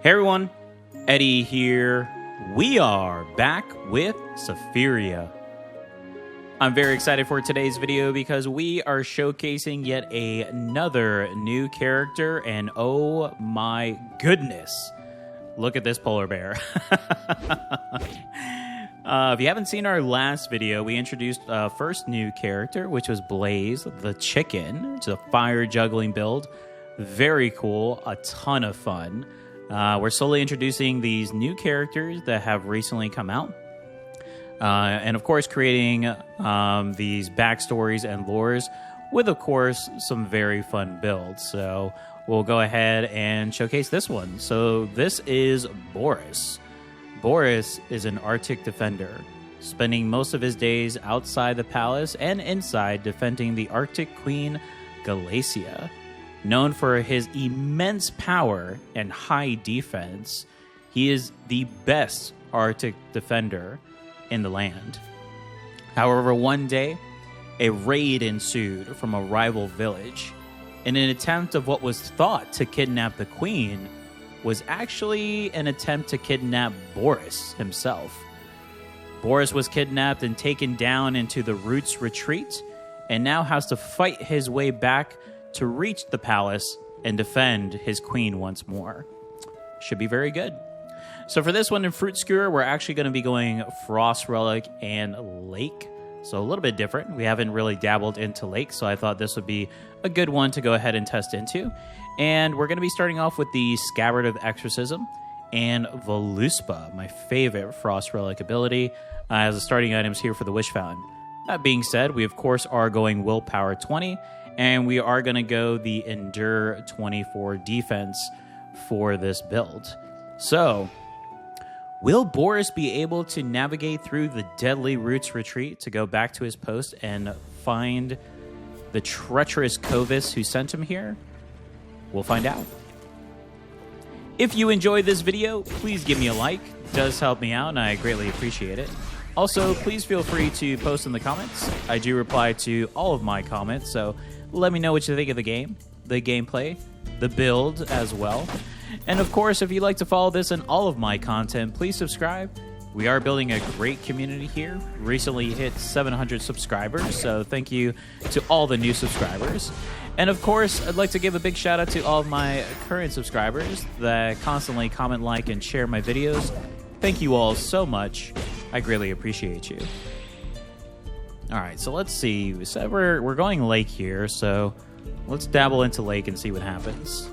Hey everyone, Eddie here. We are back with Sephiria. I'm very excited for today's video because we are showcasing yet another new character, and oh my goodness, look at this polar bear. If you haven't seen our last video, we introduced first new character, which was Blaze the chicken. It's a fire juggling build. Very cool, a ton of fun. We're slowly introducing these new characters that have recently come out. And of course, creating these backstories and lores with, of course, some very fun builds. So we'll go ahead and showcase this one. So this is Boris. Boris is an Arctic Defender, spending most of his days outside the palace and inside defending the Arctic Queen Galacia. Known for his immense power and high defense, he is the best Arctic Defender in the land. However, one day, a raid ensued from a rival village. In an attempt of what was thought to kidnap the queen, was actually an attempt to kidnap Boris himself. Boris was kidnapped and taken down into the Roots retreat, and now has to fight his way back to reach the palace and defend his queen once more. Should be very good. So for this one in Fruit Skewer, we're actually going to be going Frost Relic and Lake. So a little bit different. We haven't really dabbled into Lake, so I thought this would be a good one to go ahead and test into. And we're going to be starting off with the Scabbard of Exorcism and Voluspa, my favorite Frost Relic ability, as the starting items here for the Wish Fountain. That being said, we of course are going Willpower 20, and we are going to go the Endure 24 defense for this build. So, will Boris be able to navigate through the Deadly Roots retreat to go back to his post and find the treacherous Covis who sent him here? We'll find out. If you enjoyed this video, please give me a like. It does help me out, and I greatly appreciate it. Also, please feel free to post in the comments. I do reply to all of my comments, so let me know what you think of the game, the gameplay, the build as well. And of course, if you'd like to follow this and all of my content, please subscribe. We are building a great community here. Recently hit 700 subscribers, so thank you to all the new subscribers. And of course, I'd like to give a big shout out to all of my current subscribers that constantly comment, like, and share my videos. Thank you all so much. I greatly appreciate you. All right, so let's see. We said we're going Lake here, so let's dabble into Lake and see what happens.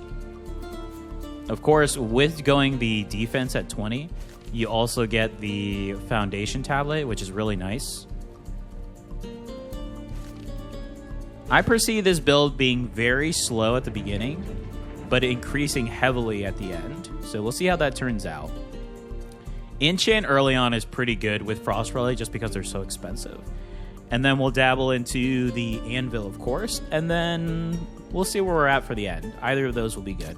Of course, with going the defense at 20, you also get the Foundation tablet, which is really nice. I perceive this build being very slow at the beginning, but increasing heavily at the end. So we'll see how that turns out. Enchant early on is pretty good with Frost Relic just because they're so expensive. And then we'll dabble into the Anvil, of course, and then we'll see where we're at for the end. Either of those will be good.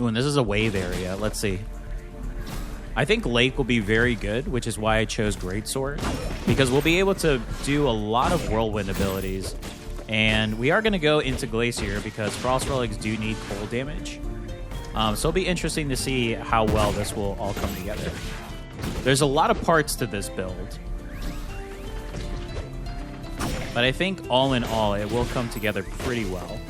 Ooh, and this is a wave area. Let's see. I think Lake will be very good, which is why I chose Greatsword, because we'll be able to do a lot of Whirlwind abilities. And we are going to go into Glacier because Frost Relics do need cold damage. So it'll be interesting to see how well this will all come together. There's a lot of parts to this build, but I think all in all, it will come together pretty well.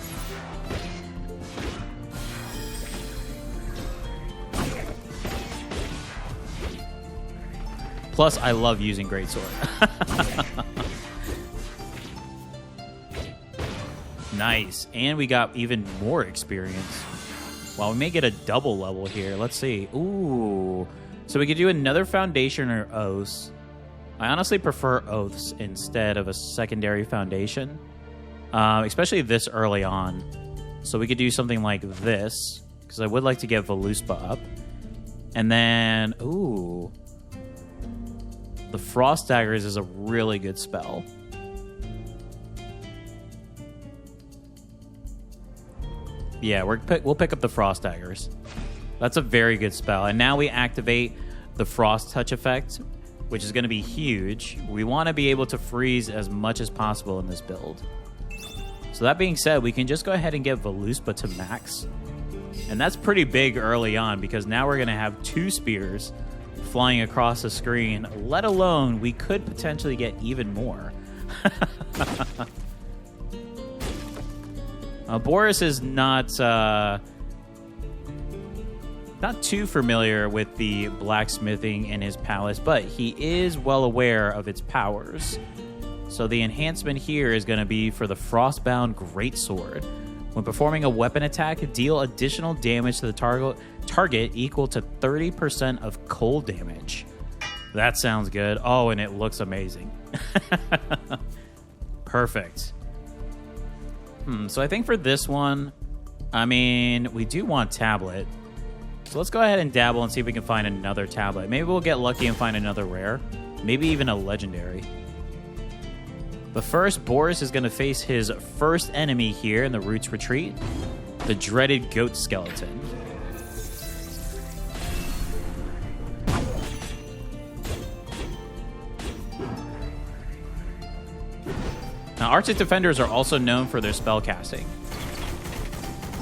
Plus, I love using Greatsword. Nice. And we got even more experience. Well, we may get a double level here. Let's see. Ooh. So we could do another Foundation or Oaths. I honestly prefer Oaths instead of a secondary Foundation, especially this early on. So we could do something like this, because I would like to get Voluspa up. And then, ooh, the Frost Daggers is a really good spell. Yeah, we'll pick up the Frost Daggers. That's a very good spell. And now we activate the Frost Touch effect, which is going to be huge. We want to be able to freeze as much as possible in this build. So that being said, we can just go ahead and get Voluspa to max. And that's pretty big early on because now we're going to have 2 spears flying across the screen, let alone we could potentially get even more. Boris is not too familiar with the blacksmithing in his palace, but he is well aware of its powers. So the enhancement here is going to be for the Frostbound Greatsword. When performing a weapon attack, deal additional damage to the target equal to 30% of cold damage. That sounds good. Oh, and it looks amazing. Perfect. So I think for this one, I mean, we do want tablet. So let's go ahead and dabble and see if we can find another tablet. Maybe we'll get lucky and find another rare. Maybe even a legendary. But first, Boris is going to face his first enemy here in the Roots Retreat, the dreaded goat skeleton. Now, Arctic Defenders are also known for their spell casting.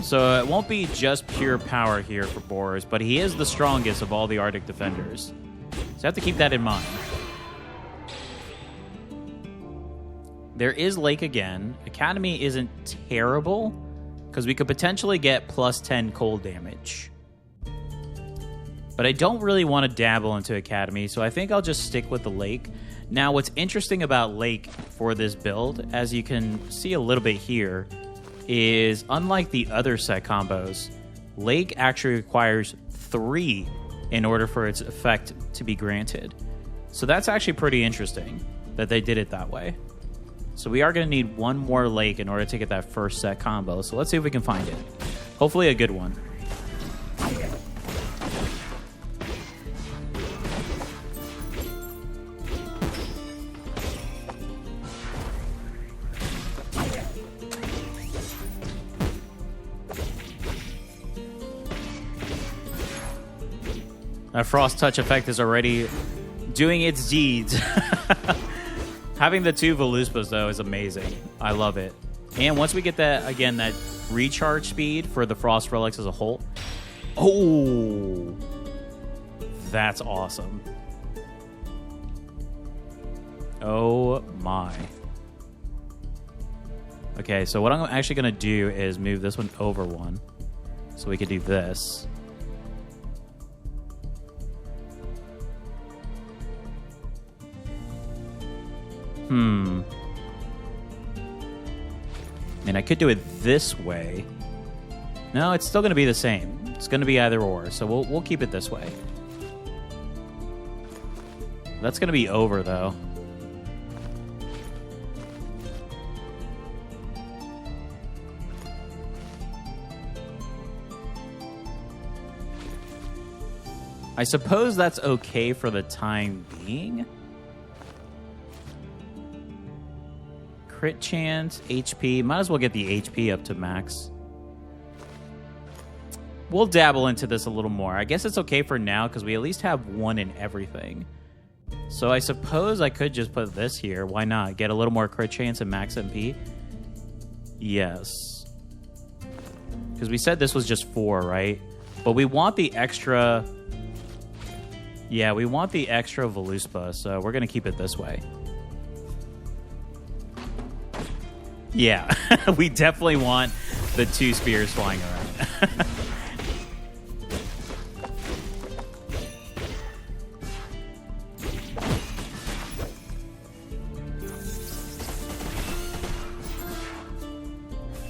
So it won't be just pure power here for Boris, but he is the strongest of all the Arctic Defenders. So you have to keep that in mind. There is Lake again. Academy isn't terrible, because we could potentially get plus 10 cold damage. But I don't really want to dabble into Academy, so I think I'll just stick with the Lake. Now, what's interesting about Lake for this build, as you can see a little bit here, is unlike the other set combos, Lake actually requires 3 in order for its effect to be granted. So that's actually pretty interesting that they did it that way. So we are going to need 1 more Lake in order to get that first set combo. So let's see if we can find it. Hopefully a good one. That Frost Touch effect is already doing its deeds. Having the 2 Voluspas, though, is amazing. I love it. And once we get that, again, that recharge speed for the Frost Relics as a whole. Oh! That's awesome. Oh, my. Okay, so what I'm actually going to do is move this one over 1. So we could do this. And I could do it this way. No, it's still going to be the same. It's going to be either or, so we'll keep it this way. That's going to be over, though. I suppose that's okay for the time being. Crit chance, HP. Might as well get the HP up to max. We'll dabble into this a little more. I guess it's okay for now because we at least have 1 in everything. So I suppose I could just put this here. Why not? Get a little more crit chance and max MP? Yes. Because we said this was just 4, right? But we want the extra... Yeah, we want the extra Voluspa, so we're going to keep it this way. Yeah, we definitely want the 2 spears flying around.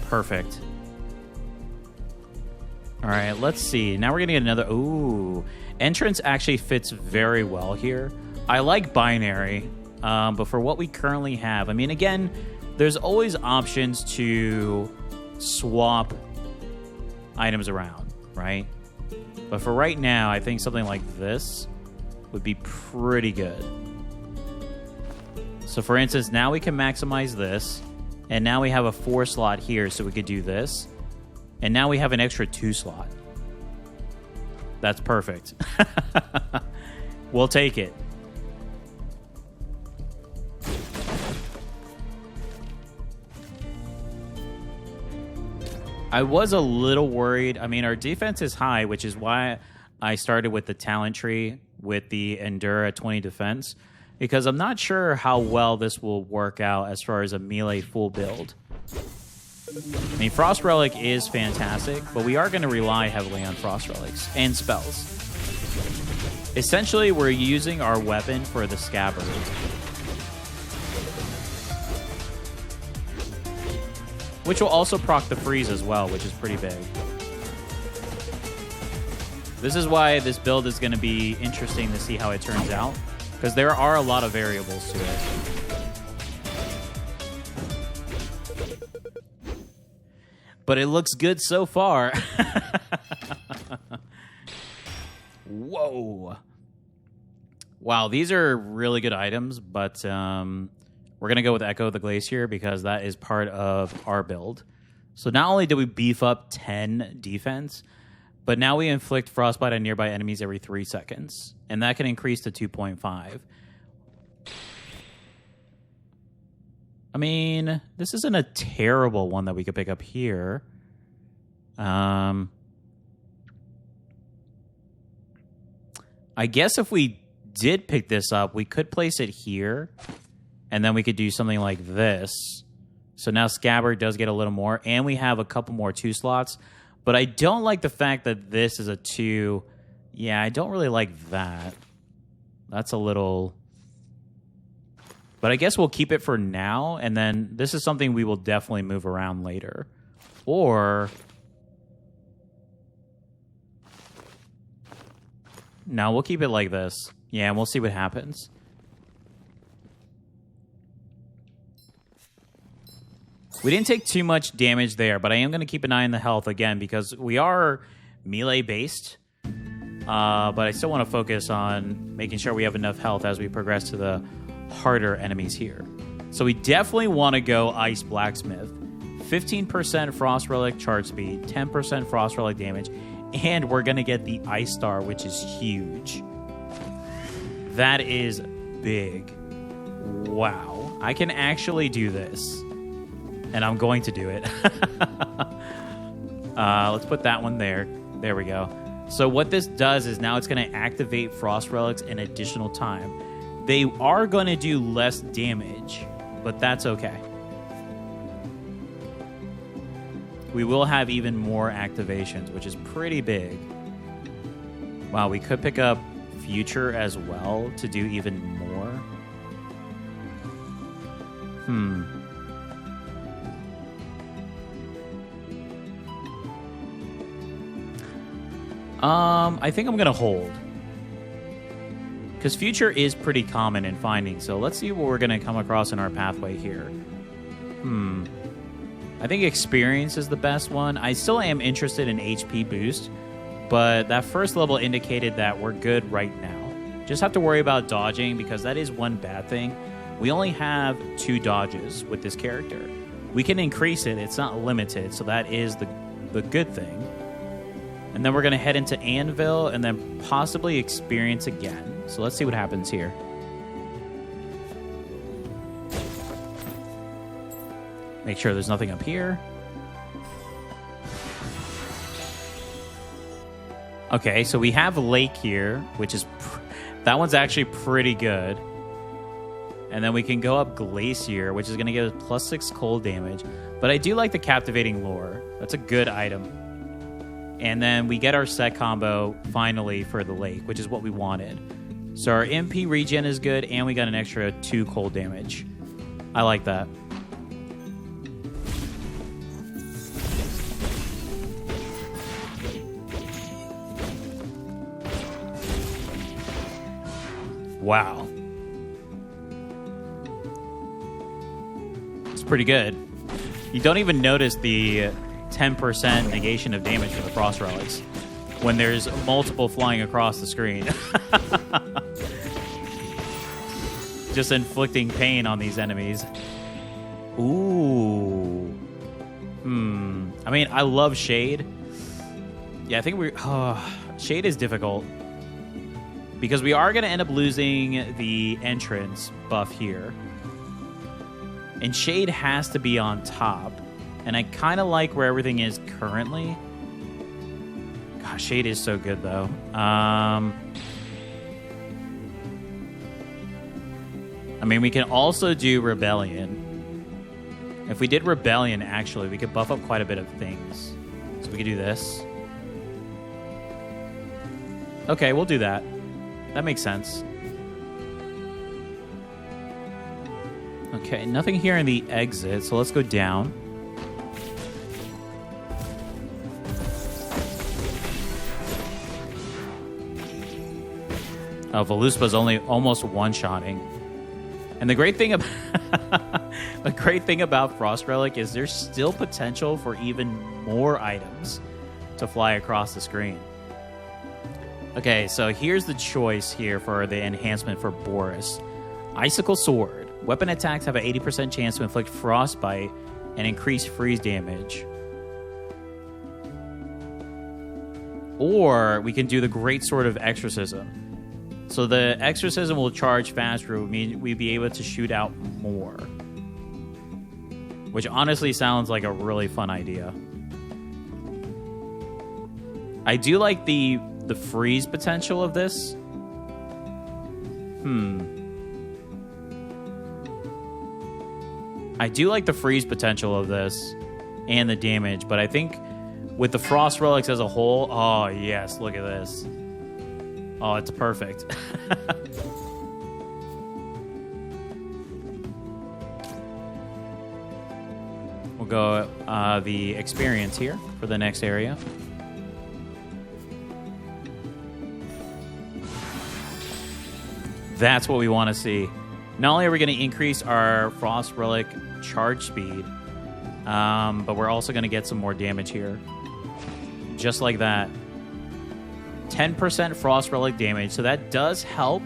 Perfect. All right, let's see. Now we're going to get another... Ooh, entrance actually fits very well here. I like binary, but for what we currently have... I mean, again... There's always options to swap items around, right? But for right now, I think something like this would be pretty good. So for instance, now we can maximize this, and now we have a 4 slot here, so we could do this. And now we have an extra 2 slot. That's perfect. We'll take it. I was a little worried. I mean, our defense is high, which is why I started with the talent tree with the Endure at 20 defense, because I'm not sure how well this will work out as far as a melee full build. I mean, Frost Relic is fantastic, but we are going to rely heavily on Frost Relics and spells. Essentially, we're using our weapon for the scabbard. Which will also proc the freeze as well, which is pretty big. This is why this build is going to be interesting to see how it turns out, because there are a lot of variables to it. But it looks good so far. Whoa. Wow, these are really good items, but we're going to go with Echo of the Glacier because that is part of our build. So not only do we beef up 10 defense, but now we inflict Frostbite on nearby enemies every 3 seconds. And that can increase to 2.5. I mean, this isn't a terrible one that we could pick up here. I guess if we did pick this up, we could place it here. And then we could do something like this. So now Scabbard does get a little more. And we have a couple more 2 slots. But I don't like the fact that this is a 2. Yeah, I don't really like that. That's a little... But I guess we'll keep it for now. And then this is something we will definitely move around later. Or... No, we'll keep it like this. Yeah, and we'll see what happens. We didn't take too much damage there, but I am going to keep an eye on the health again because we are melee-based. But I still want to focus on making sure we have enough health as we progress to the harder enemies here. So we definitely want to go Ice Blacksmith. 15% Frost Relic charge speed, 10% Frost Relic damage, and we're going to get the Ice Star, which is huge. That is big. Wow. I can actually do this. And I'm going to do it. Let's put that one there. There we go. So what this does is now it's going to activate Frost Relics an additional time. They are going to do less damage, but that's okay. We will have even more activations, which is pretty big. Wow, we could pick up Future as well to do even more. I think I'm going to hold. Because Future is pretty common in finding, so let's see what we're going to come across in our pathway here. I think Experience is the best one. I still am interested in HP boost, but that first level indicated that we're good right now. Just have to worry about dodging, because that is one bad thing. We only have 2 dodges with this character. We can increase it. It's not limited, so that is the good thing. And then we're going to head into Anvil and then possibly Experience again. So let's see what happens here. Make sure there's nothing up here. Okay, so we have Lake here, which is... that one's actually pretty good. And then we can go up Glacier, which is going to give us +6 cold damage. But I do like the Captivating Lure. That's a good item. And then we get our set combo, finally, for the Lake, which is what we wanted. So our MP regen is good, and we got an extra 2 cold damage. I like that. Wow. It's pretty good. You don't even notice the 10% negation of damage for the Frost Relics when there's multiple flying across the screen. Just inflicting pain on these enemies. Ooh. I mean, I love Shade. Yeah, I think Shade is difficult. Because we are going to end up losing the entrance buff here. And Shade has to be on top. And I kind of like where everything is currently. Gosh, Shade is so good, though. I mean, we can also do Rebellion. If we did Rebellion, actually, we could buff up quite a bit of things. So we could do this. Okay, we'll do that. That makes sense. Okay, nothing here in the exit, so let's go down. Oh, Voluspa's only almost one-shotting. And the great thing about Frost Relic is there's still potential for even more items to fly across the screen. Okay, so here's the choice here for the enhancement for Boris. Icicle Sword. Weapon attacks have an 80% chance to inflict frostbite and increase freeze damage. Or we can do the Great Sword of Exorcism. So the Exorcism will charge faster, which means we'd be able to shoot out more. Which honestly sounds like a really fun idea. I do like the freeze potential of this. I do like the freeze potential of this and the damage, but I think with the Frost Relics as a whole, oh yes, look at this. Oh, it's perfect. We'll go the experience here for the next area. That's what we want to see. Not only are we going to increase our Frost Relic charge speed, but we're also going to get some more damage here. Just like that. 10% Frost Relic damage, so that does help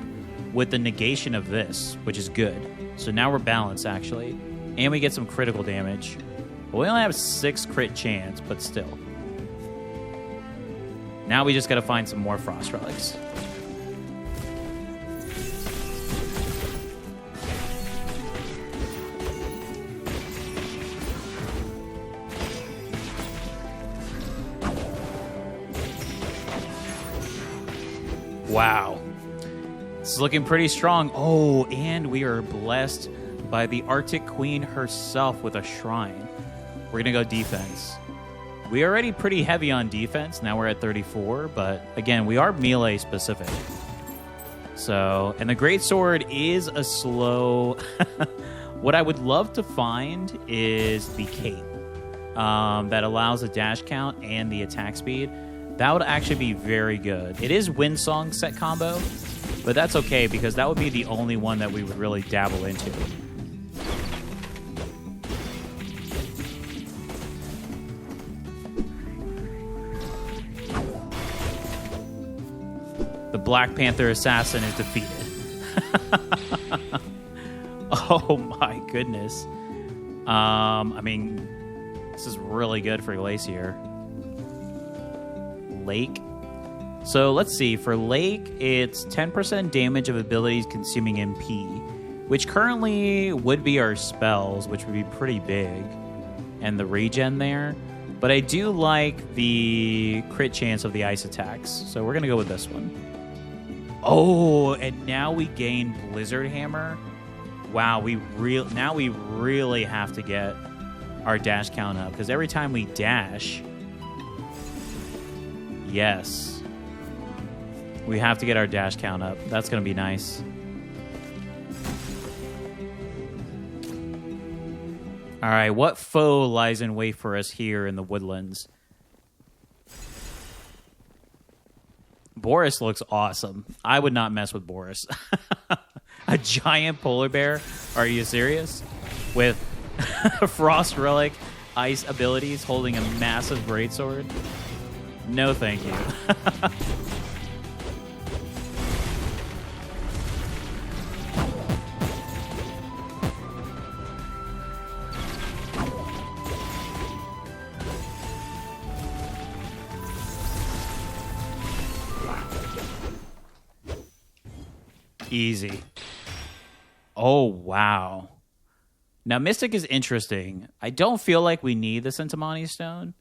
with the negation of this, which is good. So now we're balanced, actually. And we get some critical damage. But we only have 6 crit chance, but still. Now we just got to find some more Frost Relics. Wow. This is looking pretty strong. Oh, and we are blessed by the Arctic Queen herself with a shrine. We're going to go defense. We're already pretty heavy on defense. Now we're at 34, but again, we are melee specific. So, and the Great Sword is a slow... What I would love to find is the cape that allows the dash count and the attack speed. That would actually be very good. It is Windsong set combo, but that's okay because that would be the only one that we would really dabble into. The Black Panther assassin is defeated. Oh my goodness. I mean, this is really good for Glacier. Lake. So let's see. For Lake, it's 10% damage of abilities consuming MP, which currently would be our spells, which would be pretty big, and the regen there. But I do like the crit chance of the ice attacks, so we're going to go with this one. Oh, and now we gain Blizzard Hammer. Wow, now we really have to get our dash count up, because every time we dash... Yes. We have to get our dash count up. That's going to be nice. All right, what foe lies in wait for us here in the woodlands? Boris looks awesome. I would not mess with Boris. A giant polar bear? Are you serious? With Frost Relic, ice abilities, holding a massive greatsword? No, thank you. Easy. Oh, wow. Now, Mystic is interesting. I don't feel like we need the Centimani Stone.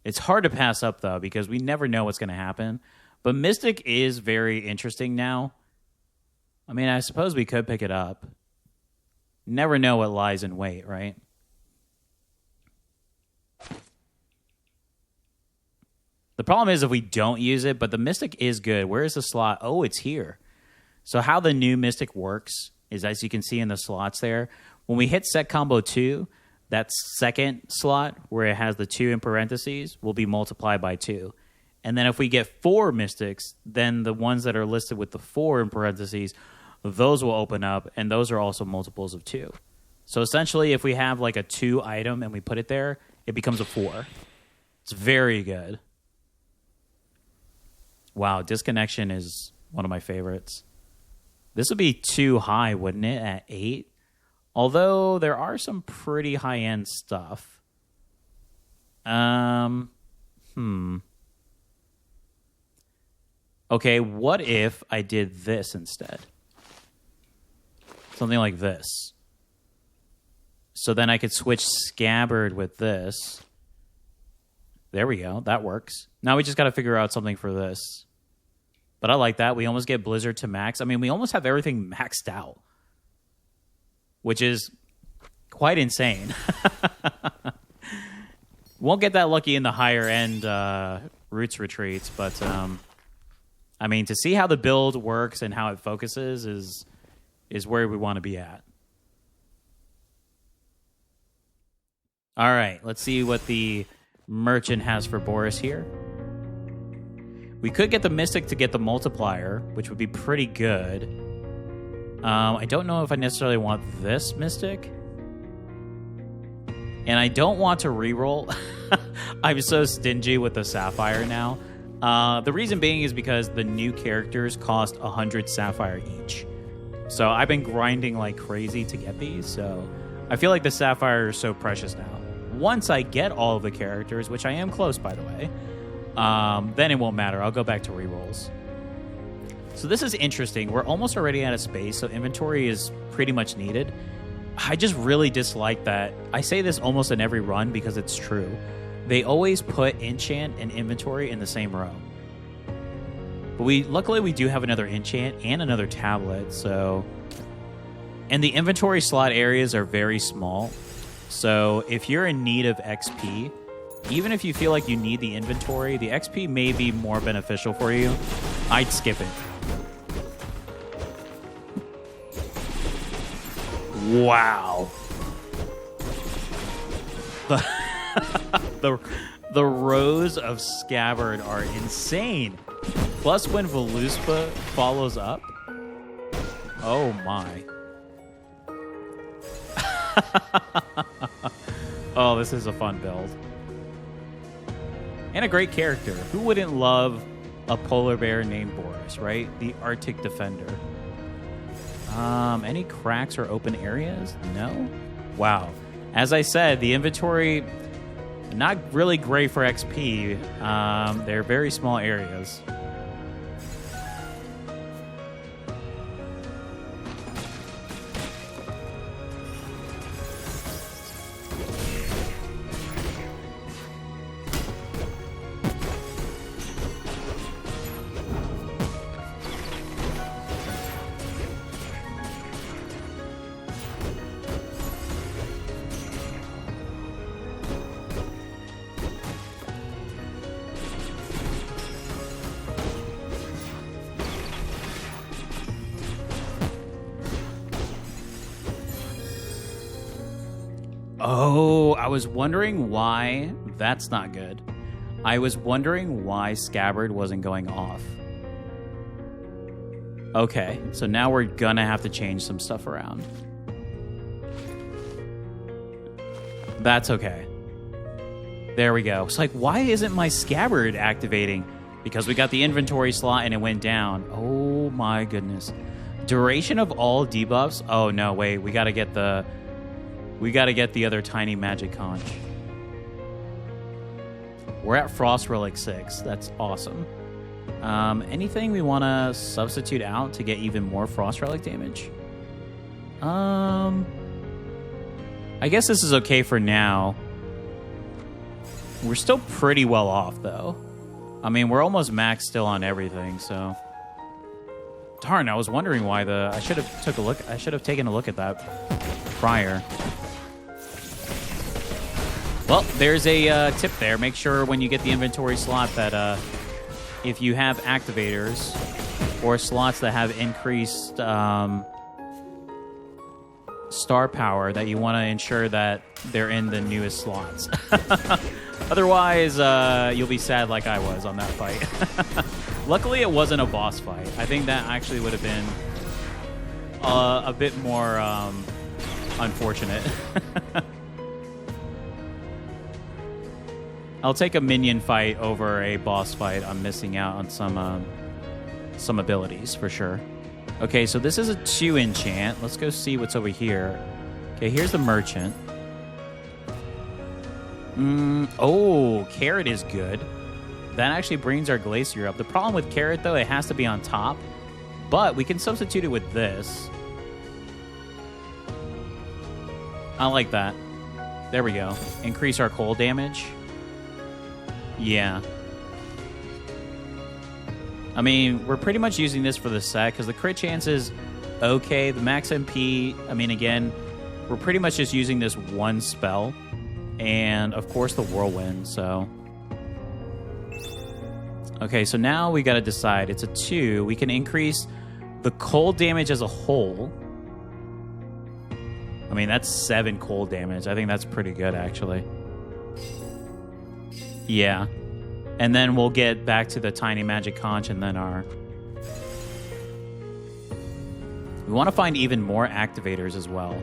It's hard to pass up, though, because we never know what's going to happen. But Mystic is very interesting now. I mean, I suppose we could pick it up. Never know what lies in wait, right? The problem is if we don't use it, but the Mystic is good. Where is the slot? Oh, it's here. So how the new Mystic works is, as you can see in the slots there, when we hit set combo 2, that second slot where it has the 2 in parentheses will be multiplied by 2. And then if we get 4 Mystics, then the ones that are listed with the 4 in parentheses, those will open up, and those are also multiples of 2. So essentially, if we have like a 2 item and we put it there, it becomes a 4. It's very good. Wow, Disconnection is one of my favorites. This would be too high, wouldn't it, at 8? Although there are some pretty high-end stuff. Okay, what if I did this instead? Something like this. So then I could switch Scabbard with this. There we go. That works. Now we just got to figure out something for this. But I like that. We almost get Blizzard to max. I mean, we almost have everything maxed out, which is quite insane. Won't get that lucky in the higher end Roots retreats, but I mean, to see how the build works and how it focuses is where we want to be at. All right, let's see what the merchant has for Boris here. We could get the Mystic to get the multiplier, which would be pretty good. I don't know if I necessarily want this Mystic. And I don't want to reroll. I'm so stingy with the Sapphire now. The reason being is because the new characters cost 100 Sapphire each. So I've been grinding like crazy to get these. So I feel like the Sapphire is so precious now. Once I get all of the characters, which I am close, by the way, then it won't matter. I'll go back to rerolls. So this is interesting. We're almost already out of space, so inventory is pretty much needed. I just really dislike that. I say this almost in every run because it's true. They always put enchant and inventory in the same row. But luckily we do have another enchant and another tablet, so... And the inventory slot areas are very small. So if you're in need of XP, even if you feel like you need the inventory, the XP may be more beneficial for you. I'd skip it. Wow. The rows of Scabbard are insane. Plus when Voluspa follows up. Oh my. Oh, this is a fun build. And a great character. Who wouldn't love a polar bear named Boris, right? The Arctic Defender. Any cracks or open areas? No? Wow. As I said, the inventory, not really great for XP. They're very small areas. Oh, I was wondering why that's not good. I was wondering why Scabbard wasn't going off. Okay, so now we're gonna have to change some stuff around. That's okay. There we go. It's like, why isn't my Scabbard activating? Because we got the inventory slot and it went down. Oh my goodness. Duration of all debuffs? Oh no, wait, we gotta get the other tiny magic conch. We're at Frost Relic 6. That's awesome. Anything we want to substitute out to get even more Frost Relic damage? I guess this is okay for now. We're still pretty well off, though. I mean, we're almost maxed still on everything, so... Darn, I was wondering why the... I should have taken a look at that prior. Well, there's a tip there. Make sure when you get the inventory slot that if you have activators or slots that have increased star power, that you want to ensure that they're in the newest slots. Otherwise, you'll be sad like I was on that fight. Luckily, it wasn't a boss fight. I think that actually would have been a bit more unfortunate. I'll take a minion fight over a boss fight. I'm missing out on some abilities for sure. Okay, so this is a 2 enchant. Let's go see what's over here. Okay, here's the merchant. Oh, carrot is good. That actually brings our glacier up. The problem with carrot, though, it has to be on top. But we can substitute it with this. I like that. There we go. Increase our cold damage. Yeah. I mean, we're pretty much using this for the set because the crit chance is okay. The max MP, I mean, again, we're pretty much just using this one spell. And, of course, the whirlwind, so... Okay, so now we got to decide. It's a 2. We can increase the cold damage as a whole. I mean, that's 7 cold damage. I think that's pretty good, actually. Yeah. And then we'll get back to the tiny magic conch and then our... We want to find even more activators as well.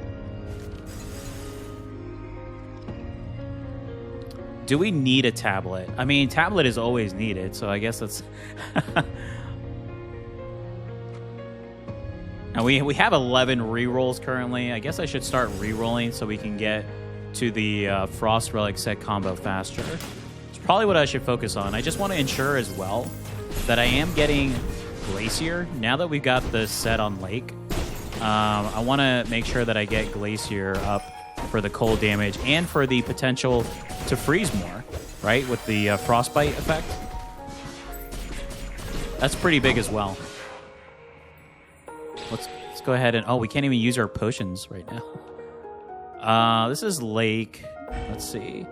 Do we need a tablet? I mean, tablet is always needed, so I guess that's... Now, we have 11 rerolls currently. I guess I should start rerolling so we can get to the Frost Relic set combo faster. It's probably what I should focus on. I just want to ensure as well that I am getting Glacier. Now that we've got the set on Lake, I want to make sure that I get Glacier up for the cold damage and for the potential to freeze more, right? With the frostbite effect. That's pretty big as well. Let's go ahead and... Oh, we can't even use our potions right now. This is Lake. Let's see.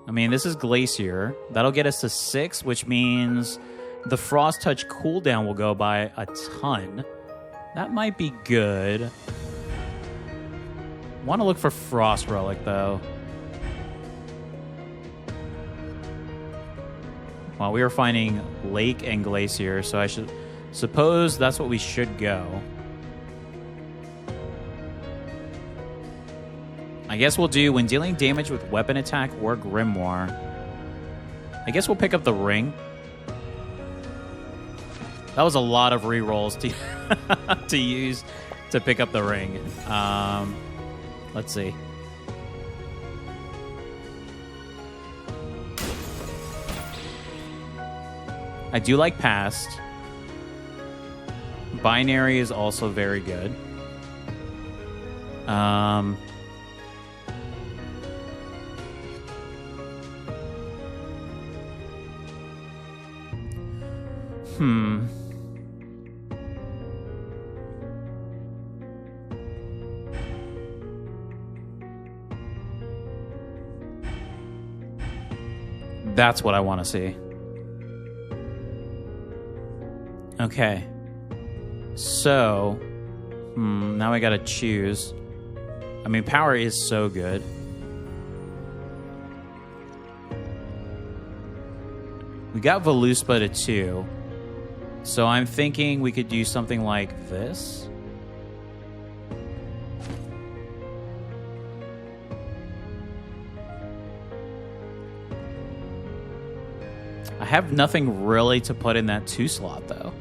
I mean, this is Glacier. That'll get us to 6, which means the Frost Touch cooldown will go by a ton. That might be good. Want to look for Frost Relic, though. Well, we were finding Lake and Glacier, so I should... Suppose that's what we should go. I guess we'll do when dealing damage with weapon attack or grimoire. I guess we'll pick up the ring. That was a lot of rerolls to use to pick up the ring. Let's see. I do like past. Binary is also very good. That's what I want to see. Okay. So, now I gotta choose. I mean, power is so good. We got Voluspa to 2. So I'm thinking we could do something like this. I have nothing really to put in that 2 slot, though.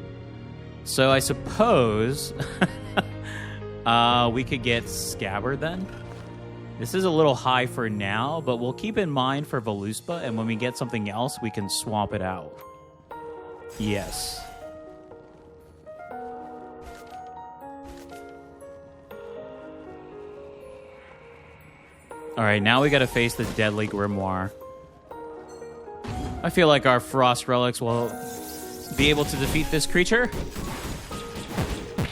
So I suppose we could get Scabbard then. This is a little high for now, but we'll keep in mind for Voluspa, and when we get something else, we can swap it out. Yes. All right, now we got to face the deadly grimoire. I feel like our frost relics will be able to defeat this creature.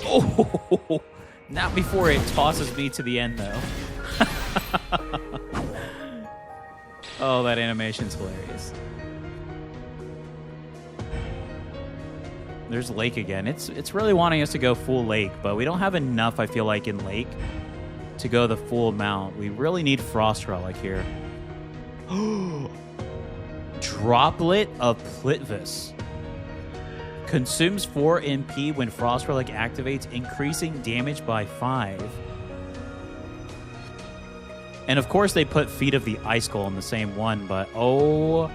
Oh, not before it tosses me to the end, though. Oh, that animation's hilarious. There's Lake again. It's really wanting us to go full Lake, but we don't have enough, I feel like, in Lake to go the full amount. We really need Frost Relic here. Droplet of Plitvis. Consumes 4 MP when Frost Relic activates, increasing damage by 5. And of course they put Feet of the Icicle in the same one, but oh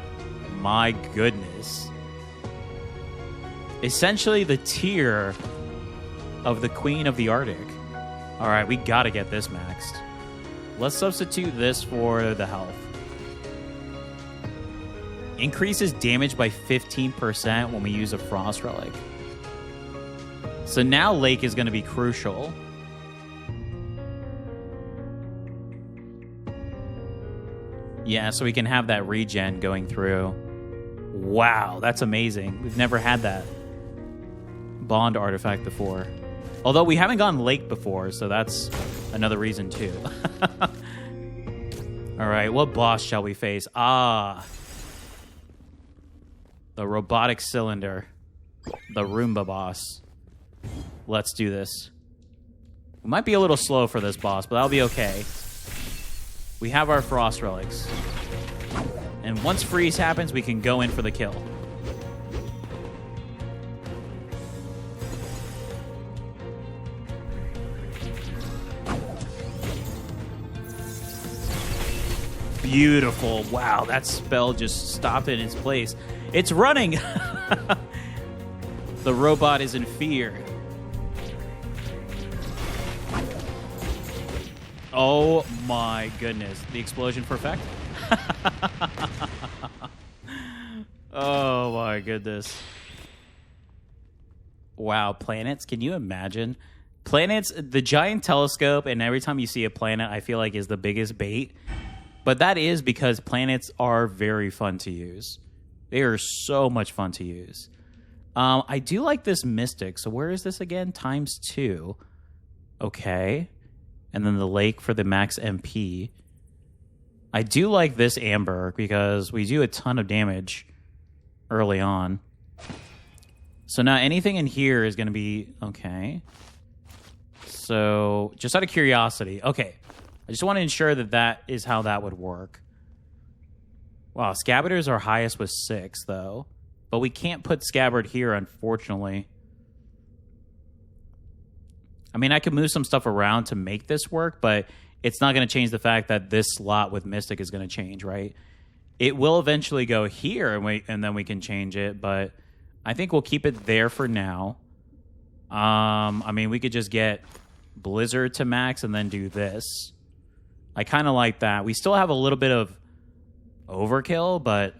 my goodness. Essentially the tier of the Queen of the Arctic. All right, we gotta get this maxed. Let's substitute this for the health. Increases damage by 15% when we use a Frost Relic. So now Lake is going to be crucial. Yeah, so we can have that regen going through. Wow, that's amazing. We've never had that bond artifact before. Although we haven't gone Lake before, so that's another reason too. All right, what boss shall we face? The robotic cylinder. The Roomba boss. Let's do this. We might be a little slow for this boss, but that'll be okay. We have our Frost Relics. And once freeze happens, we can go in for the kill. Beautiful. Wow, that spell just stopped in its place. It's running! The robot is in fear. Oh my goodness. The explosion for effect? Oh my goodness. Wow, planets? Can you imagine? Planets, the giant telescope, and every time you see a planet, I feel like is the biggest bait. But that is because planets are very fun to use. They are so much fun to use. I do like this Mystic. So where is this again? ×2. Okay. And then the Lake for the max MP. I do like this Amber because we do a ton of damage early on. So now anything in here is going to be... Okay. So just out of curiosity. Okay. I just want to ensure that that is how that would work. Wow, Scabbarders are highest with 6, though. But we can't put Scabbard here, unfortunately. I mean, I could move some stuff around to make this work, but it's not going to change the fact that this slot with Mystic is going to change, right? It will eventually go here, and then we can change it, but I think we'll keep it there for now. I mean, we could just get Blizzard to max and then do this. I kind of like that. We still have a little bit of overkill, but...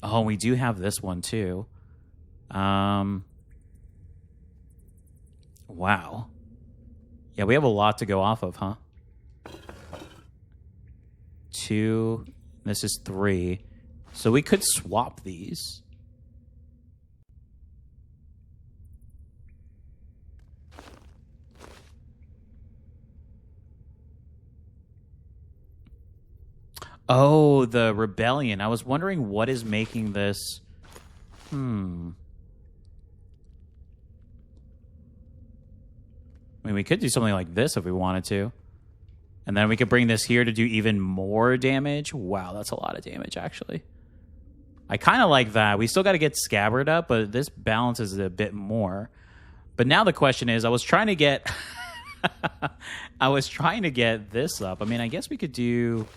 Oh, we do have this one, too. Wow. Yeah, we have a lot to go off of, huh? 2. This is 3. So we could swap these. Oh, the rebellion. I was wondering what is making this... I mean, we could do something like this if we wanted to. And then we could bring this here to do even more damage. Wow, that's a lot of damage, actually. I kind of like that. We still got to get Scabbard up, but this balances it a bit more. But now the question is, I was trying to get... I was trying to get this up. I mean, I guess we could do...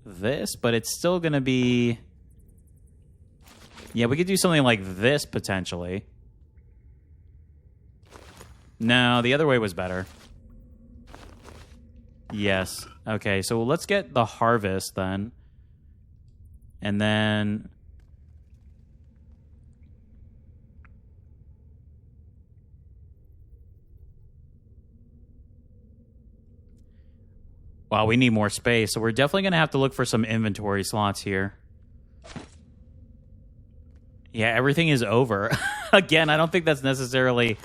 this, but it's still going to be... Yeah, we could do something like this, potentially. No, the other way was better. Yes. Okay, so let's get the Harvest, then. And then... Wow, we need more space, so we're definitely going to have to look for some inventory slots here. Yeah, everything is over. Again, I don't think that's necessarily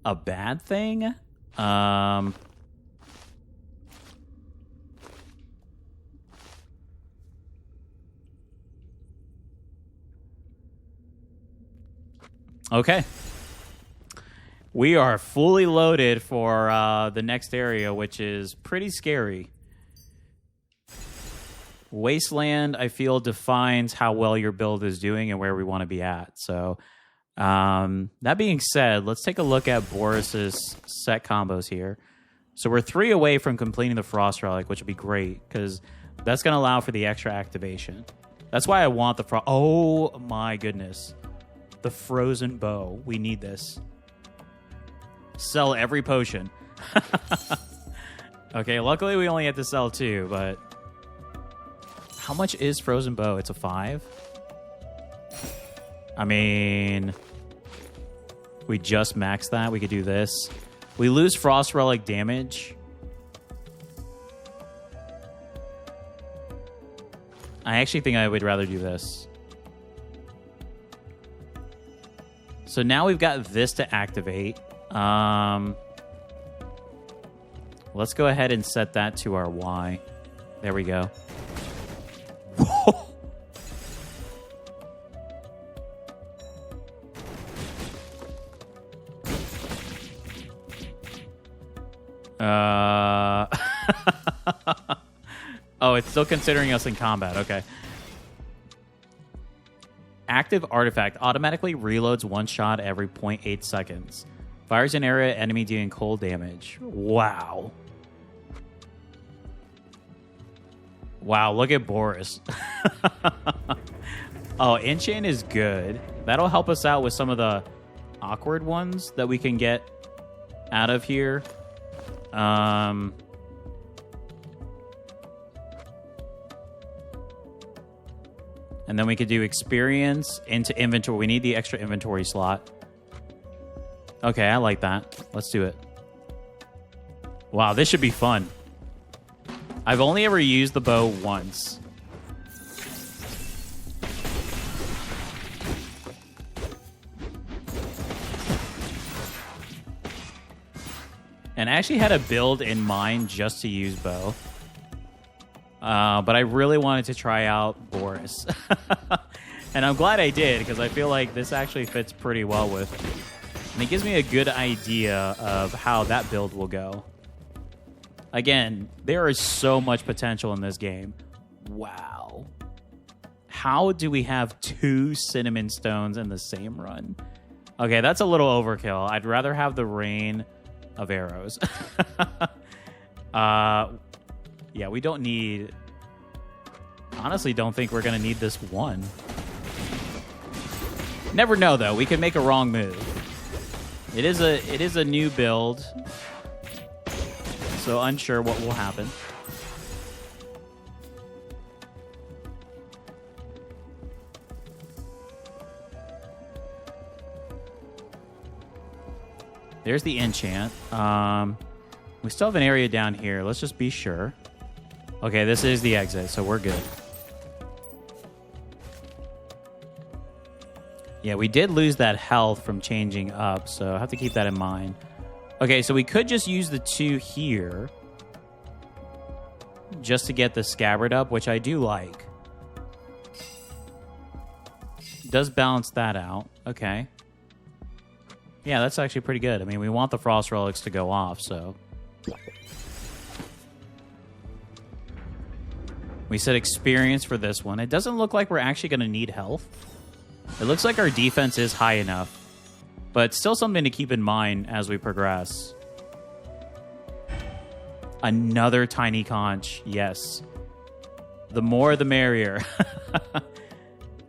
a bad thing. Okay. We are fully loaded for the next area, which is pretty scary. Wasteland, I feel, defines how well your build is doing and where we want to be at. So, that being said, let's take a look at Boris's set combos here. So we're 3 away from completing the Frost Relic, which would be great, because that's going to allow for the extra activation. That's why I want the Frost... Oh, my goodness. The Frozen Bow. We need this. Sell every potion. Okay, luckily we only had to sell 2, but... How much is Frozen Bow? It's a 5? I mean... We just maxed that. We could do this. We lose Frost Relic damage. I actually think I would rather do this. So now we've got this to activate. Let's go ahead and set that to our Y. There we go. Oh, it's still considering us in combat. Okay. Active artifact automatically reloads 1 shot every 0.8 seconds. Fires an area enemy dealing cold damage. Wow. Wow, look at Boris. Oh, Enchant is good. That'll help us out with some of the awkward ones that we can get out of here. And then we could do experience into inventory. We need the extra inventory slot. Okay, I like that. Let's do it. Wow, this should be fun. I've only ever used the bow once. And I actually had a build in mind just to use bow. But I really wanted to try out Boris. And I'm glad I did, because I feel like this actually fits pretty well with... And it gives me a good idea of how that build will go. Again, there is so much potential in this game. Wow. How do we have 2 cinnamon stones in the same run? Okay, that's a little overkill. I'd rather have the rain of arrows. Yeah, we don't need... Honestly, don't think we're going to need this 1. Never know, though. We could make a wrong move. It is a new build, so unsure what will happen. There's the enchant. We still have an area down here. Let's just be sure. Okay, this is the exit, so we're good. Yeah, we did lose that health from changing up, so I have to keep that in mind. Okay, so we could just use the 2 here just to get the scabbard up, which I do like. Does balance that out. Okay. Yeah, that's actually pretty good. I mean, we want the frost relics to go off, so... We said experience for this one. It doesn't look like we're actually going to need health. It looks like our defense is high enough, but still something to keep in mind as we progress. Another tiny conch. Yes. The more, the merrier.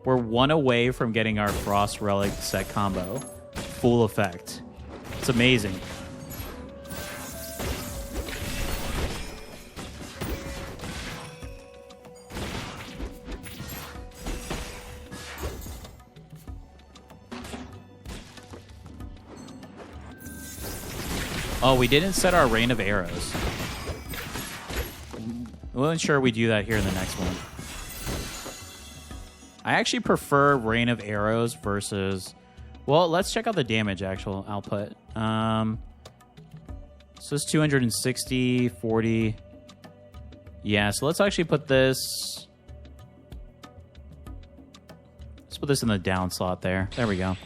We're 1 away from getting our Frost Relic set combo. Full effect. It's amazing. Oh, we didn't set our rain of arrows. We'll ensure we do that here in the next one. I actually prefer Rain of Arrows versus... Well, let's check out the damage actual output. So it's 260, 40. Yeah, so let's actually put this... Let's put this in the down slot there. There we go.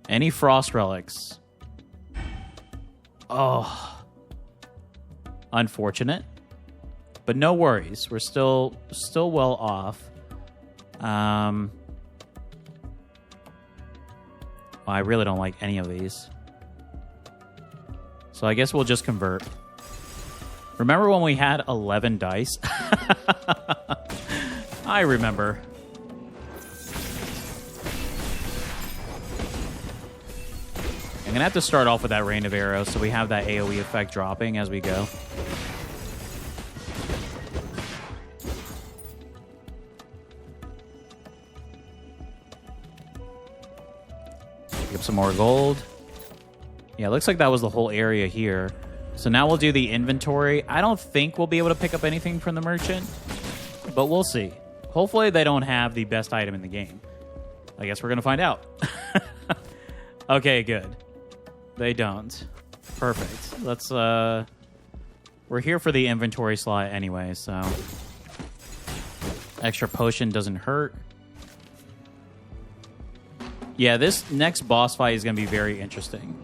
Any frost relics? Oh. Unfortunate. But no worries. We're still well off. Well, I really don't like any of these. So I guess we'll just convert. Remember when we had 11 dice? I remember. I'm going to have to start off with that Rain of Arrows so we have that AoE effect dropping as we go. Pick up some more gold. Yeah, it looks like that was the whole area here. So now we'll do the inventory. I don't think we'll be able to pick up anything from the merchant, but we'll see. Hopefully they don't have the best item in the game. I guess we're going to find out. Okay, good. They don't. Perfect. Let's, we're here for the inventory slot anyway, so... Extra potion doesn't hurt. Yeah, this next boss fight is going to be very interesting.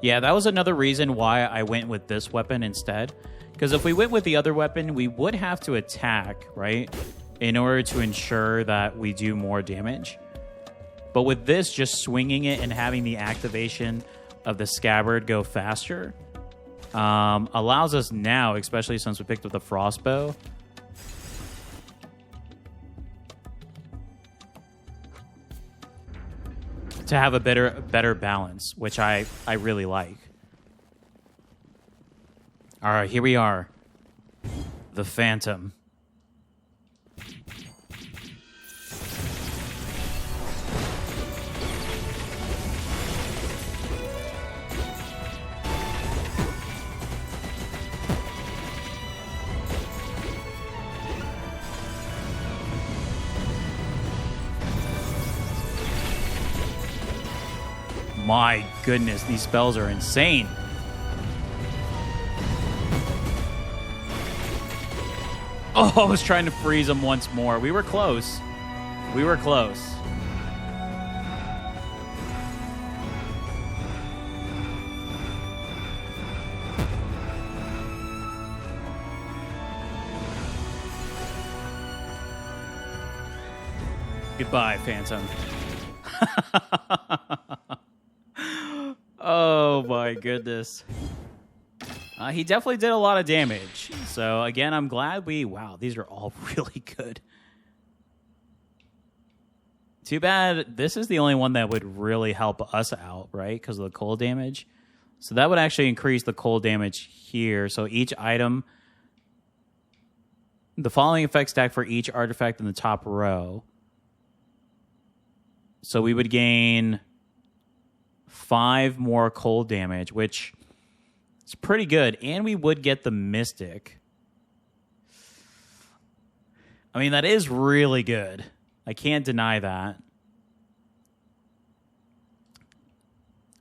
Yeah, that was another reason why I went with this weapon instead. Because if we went with the other weapon, we would have to attack, right? In order to ensure that we do more damage. But with this, just swinging it and having the activation of the scabbard go faster allows us now, especially since we picked up the frostbow, to have a better balance, which I really like. All right, here we are. The Phantom. My goodness, these spells are insane. Oh, I was trying to freeze them once more. We were close. We were close. Goodbye, Phantom. Oh my goodness. He definitely did a lot of damage. So again, I'm glad wow, these are all really good. Too bad this is the only one that would really help us out, right? Because of the cold damage. So that would actually increase the cold damage here. So each item, the following effect stack for each artifact in the top row. So we would gain 5 more cold damage, which is pretty good. And we would get the Mystic. I mean, that is really good. I can't deny that.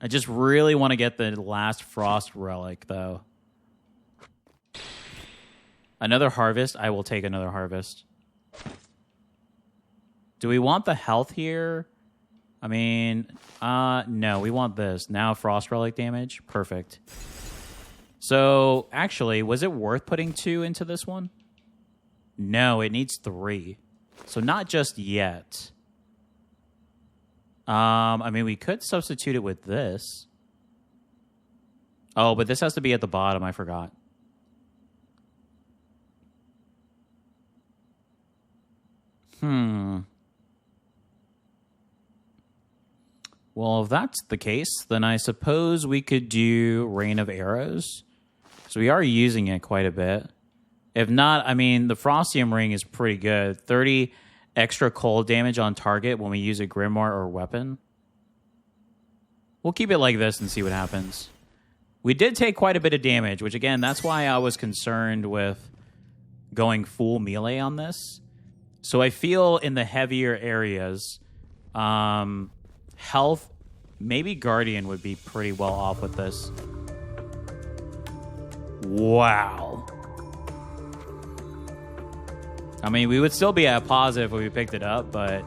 I just really want to get the last Frost Relic, though. Another Harvest? I will take another Harvest. Do we want the health here? I mean, no, we want this. Now Frost Relic damage. Perfect. So, actually, was it worth putting 2 into this one? No, it needs 3. So not just yet. I mean, we could substitute it with this. Oh, but this has to be at the bottom. I forgot. Well, if that's the case, then I suppose we could do Rain of Arrows. So we are using it quite a bit. If not, I mean, the Frostium Ring is pretty good. 30 extra cold damage on target when we use a Grimoire or weapon. We'll keep it like this and see what happens. We did take quite a bit of damage, which, again, that's why I was concerned with going full melee on this. So I feel in the heavier areas, health, maybe Guardian would be pretty well off with this. Wow. I mean, we would still be at positive if we picked it up, but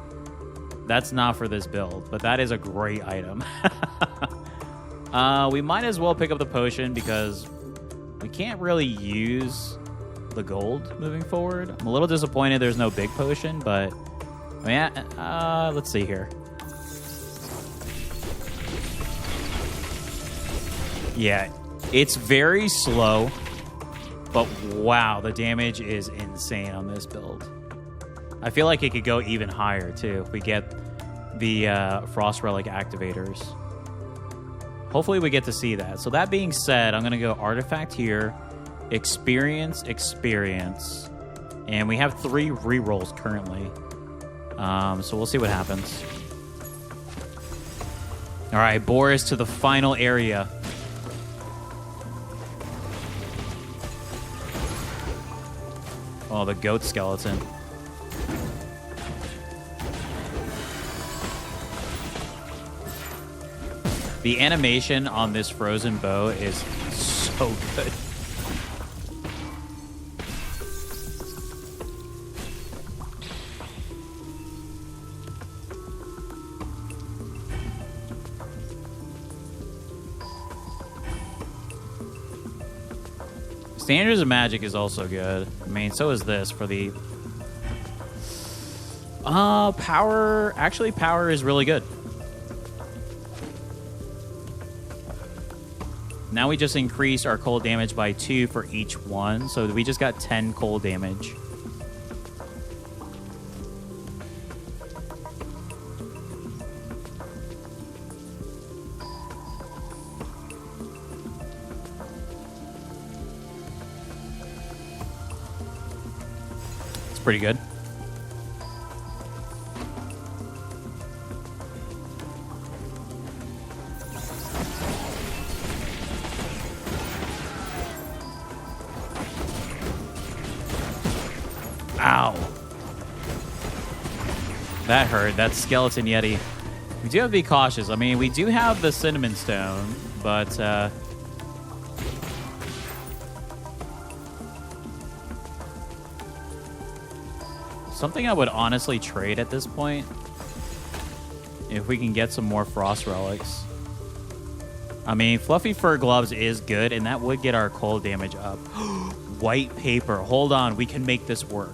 that's not for this build. But that is a great item. We might as well pick up the potion because we can't really use the gold moving forward. I'm a little disappointed there's no big potion, but I mean, let's see here. Yeah, it's very slow, but wow, the damage is insane on this build. I feel like it could go even higher too if we get the Frost Relic activators. Hopefully we get to see that. So that being said, I'm going to go Artifact here, Experience, and we have 3 rerolls currently. So we'll see what happens. All right, Boris to the final area. Oh, the goat skeleton. The animation on this frozen bow is so good. Standards of Magic is also good. I mean, so is this for the... power... Actually, power is really good. Now we just increased our cold damage by 2 for each one. So we just got 10 cold damage. It's pretty good. Ow. That hurt. That skeleton yeti. We do have to be cautious. I mean, we do have the cinnamon stone, but something I would honestly trade at this point if we can get some more frost relics. I mean, fluffy fur gloves is good, and that would get our cold damage up. White paper. Hold on. We can make this work.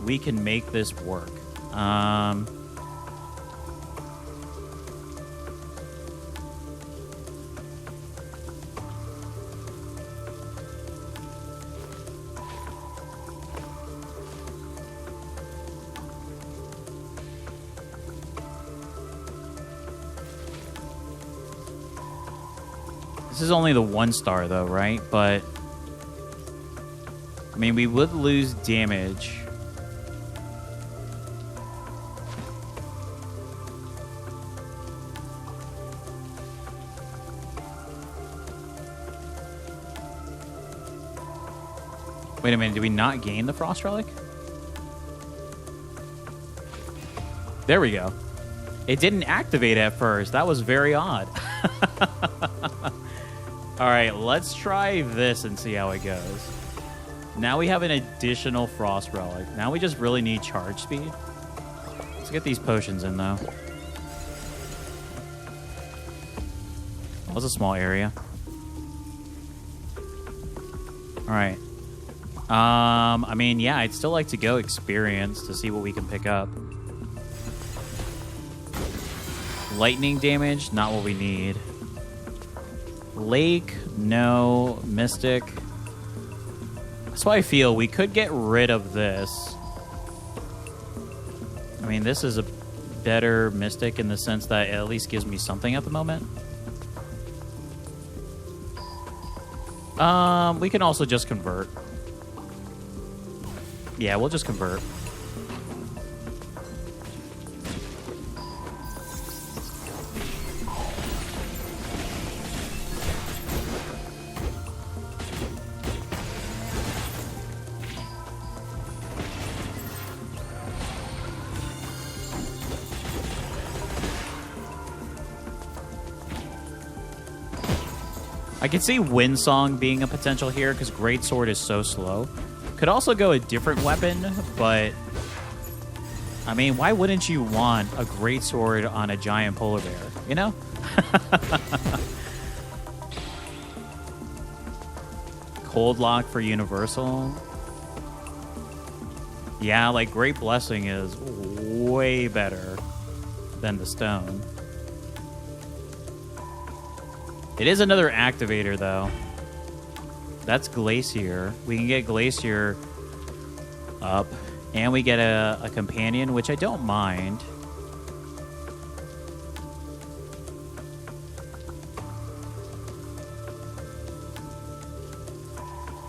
We can make this work. This is only the 1 star though, right? But I mean, we would lose damage. Wait a minute, did we not gain the Frost Relic? There we go. It didn't activate at first. That was very odd. All right, let's try this and see how it goes. Now we have an additional Frost Relic. Now we just really need charge speed. Let's get these potions in, though. That was a small area. All right. I mean, yeah, I'd still like to go experience to see what we can pick up. Lightning damage, not what we need. Lake, no. Mystic. That's why I feel we could get rid of this. I mean, this is a better Mystic in the sense that it at least gives me something at the moment. We can also just convert. Yeah, we'll just convert. I can see Windsong being a potential here because Greatsword is so slow. Could also go a different weapon, but I mean, why wouldn't you want a Greatsword on a giant polar bear, you know? Cold Lock for Universal. Yeah, like Great Blessing is way better than the stone. It is another activator, though. That's Glacier. We can get Glacier up, and we get a companion, which I don't mind.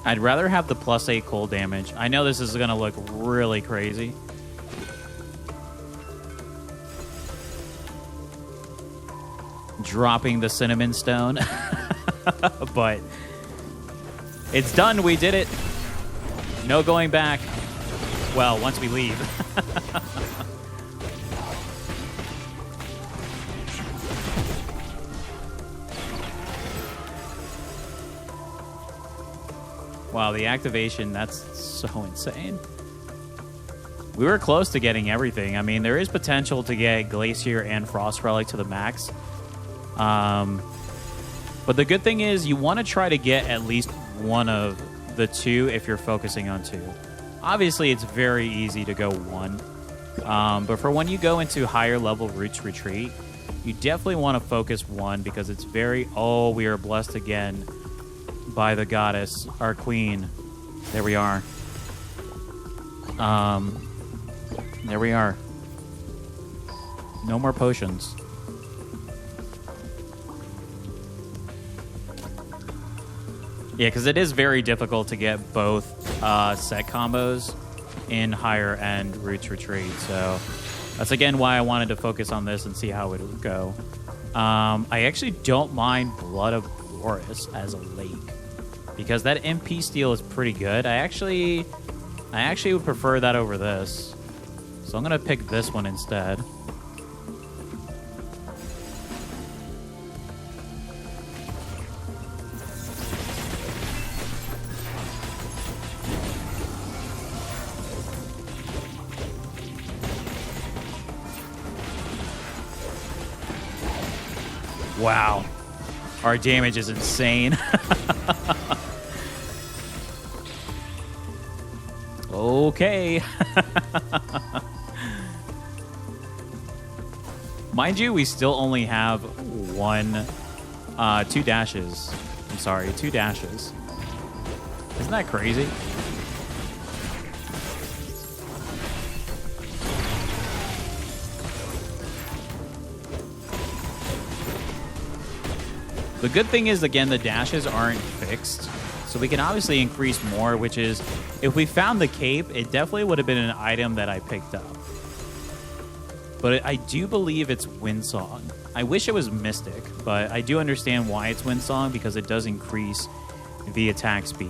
I'd rather have the +8 cold damage. I know this is going to look really crazy. Dropping the cinnamon stone. But it's done. We did it. No going back. Well, once we leave. Wow, the activation, that's so insane. We were close to getting everything. I mean, there is potential to get Glacier and Frost Relic to the max. But the good thing is you want to try to get at least one of the two if you're focusing on two. Obviously, it's very easy to go one. But for when you go into higher level Roots Retreat, you definitely want to focus one because it's very... Oh, we are blessed again by the goddess, our queen. There we are. There we are. No more potions. Yeah, because it is very difficult to get both set combos in higher end Roots Retreat. So that's again why I wanted to focus on this and see how it would go. I actually don't mind Blood of Boris as a lake because that MP steal is pretty good. I actually would prefer that over this. So I'm going to pick this one instead. Wow. Our damage is insane. Okay. Mind you, we still only have two dashes. I'm sorry, 2 dashes. Isn't that crazy? The good thing is, again, the dashes aren't fixed. So we can obviously increase more, which is, if we found the cape, it definitely would have been an item that I picked up. But I do believe it's Windsong. I wish it was Mystic, but I do understand why it's Windsong, because it does increase the attack speed.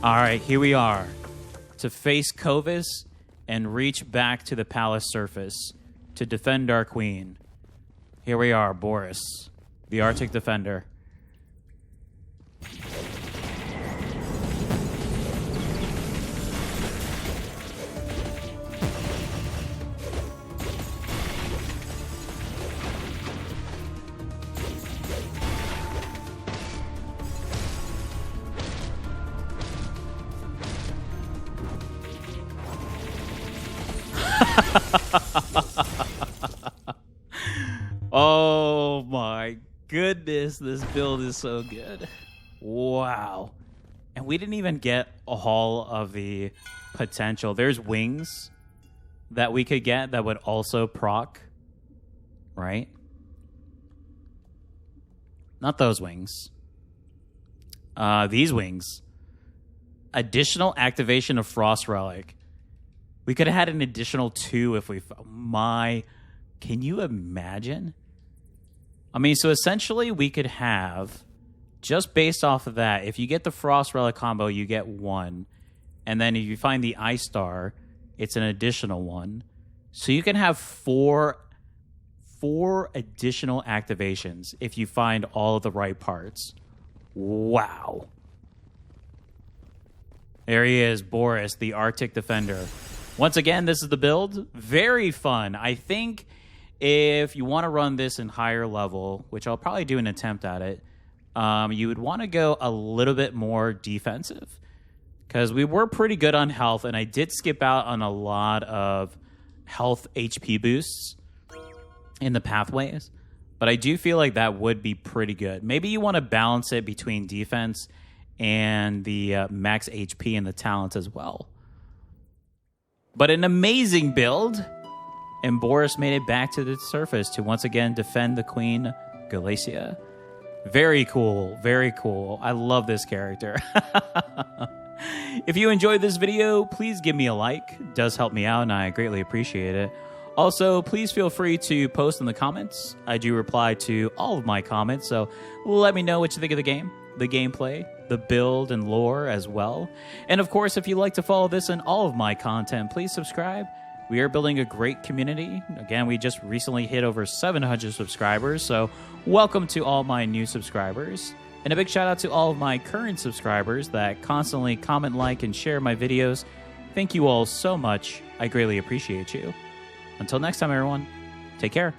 All right, here we are. To face Kovis and reach back to the palace surface to defend our queen. Here we are, Boris, the Arctic Defender. Oh my goodness, this build is so good. Wow. And we didn't even get all of the potential. There's wings that we could get that would also proc, right? Not those wings. These wings. Additional activation of Frost Relic. We could have had an additional 2 if we... Can you imagine? I mean, so essentially we could have, just based off of that, if you get the Frost Relic combo, you get 1. And then if you find the Ice Star, it's an additional 1. So you can have 4 additional activations if you find all of the right parts. Wow. There he is, Boris, the Arctic Defender. Once again, this is the build. Very fun. I think if you want to run this in higher level, which I'll probably do an attempt at it, you would want to go a little bit more defensive. Because we were pretty good on health, and I did skip out on a lot of health HP boosts in the pathways. But I do feel like that would be pretty good. Maybe you want to balance it between defense and the max HP and the talents as well. But an amazing build. And Boris made it back to the surface to once again defend the Queen Galacia. Very cool. Very cool. I love this character. If you enjoyed this video, please give me a like. It does help me out, and I greatly appreciate it. Also, please feel free to post in the comments. I do reply to all of my comments, so let me know what you think of the game, the gameplay, the build and lore as well. And of course, if you'd like to follow this and all of my content, please subscribe. We are building a great community. Again, we just recently hit over 700 subscribers, so welcome to all my new subscribers. And a big shout out to all of my current subscribers that constantly comment, like, and share my videos. Thank you all so much. I greatly appreciate you. Until next time, everyone, take care.